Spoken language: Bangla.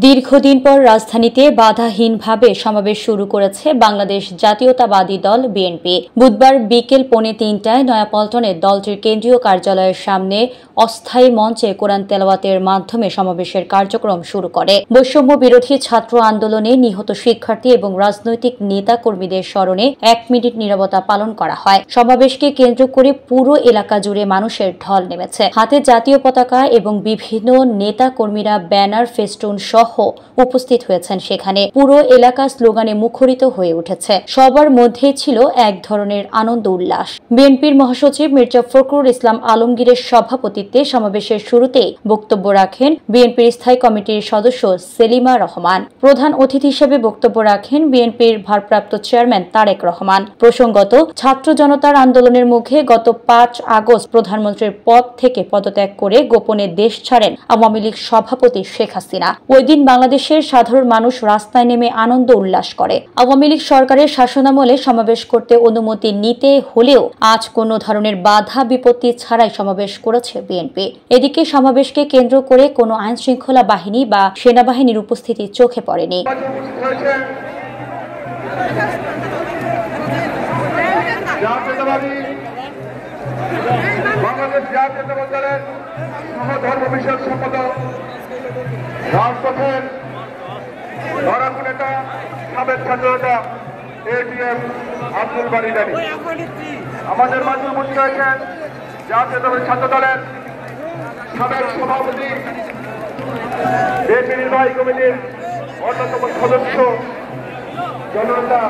দীর্ঘদিন পর রাজধানীতে বাধাহীনভাবে সমাবেশ শুরু করেছে বাংলাদেশ জাতীয়তাবাদী দল বিএনপি। বুধবার বিকেল 3:45টায় নয়াপল্টনে দলটির কেন্দ্রীয় কার্যালয়ের সামনে অস্থায়ী মঞ্চে কোরআন তেলাওয়াতের মাধ্যমে সমাবেশের কার্যক্রম শুরু করে। বৈষম্য বিরোধী ছাত্র আন্দোলনে নিহত শিক্ষার্থী এবং রাজনৈতিক নেতা কর্মীদের স্মরণে 1 মিনিট নীরবতা পালন করা হয়। সমাবেশকে কেন্দ্র করে পুরো এলাকা জুড়ে মানুষের ঢল নেমেছে। হাতে জাতীয় পতাকা এবং বিভিন্ন নেতা কর্মীরা ব্যানার, ফেস্টুন সহ উপস্থিত হয়েছেন। সেখানে পুরো এলাকা স্লোগানে মুখরিত হয়ে উঠেছে। সবার মধ্যেই ছিল এক ধরনের আনন্দ উল্লাস। বিএনপির মহাসচিব মির্জা ফখরুল ইসলাম আলমগীরের সভাপতিত্বে সমাবেশের শুরুতেই বক্তব্য রাখেন বিএনপির স্থায়ী কমিটির সদস্য সেলিমা রহমান। প্রধান অতিথি হিসেবে বক্তব্য রাখেন বিএনপির ভারপ্রাপ্ত চেয়ারম্যান তারেক রহমান। প্রসঙ্গত, ছাত্র জনতার আন্দোলনের মুখে গত 5 আগস্ট প্রধানমন্ত্রীর পদ থেকে পদত্যাগ করে গোপনে দেশ ছাড়েন আওয়ামী লীগ সভাপতি শেখ হাসিনা। ওই দিন বাংলাদেশের সাধারণ মানুষ রাস্তায় নেমে আনন্দ উল্লাস করে। আওয়ামী লীগ সরকারের শাসনামলে সমাবেশ করতে অনুমতি নিতে হলেও আজ কোনো ধরনের বাধা বিপত্তি ছাড়াই সমাবেশ করেছে বিএনপি। এদিকে সমাবেশকে কেন্দ্র করে কোনো আইন শৃঙ্খলা বাহিনী বা সেনাবাহিনীর উপস্থিতি চোখে পড়েনি। বাংলাদেশ জাতীয়তাবাদী দলের সহধর্ম বিষয়ক সম্পাদক, রাজপথের লড়াকু নেতা, সাবেক ছাত্রনেতা এটিএম আব্দুল বারী রানী আমাদের মাঝে উপস্থিত হয়েছেন জাতীয়তাবাদী ছাত্র দলের সাবেক সভাপতি, বিএনপি নির্বাহী কমিটির অন্যতম সদস্য জননেতা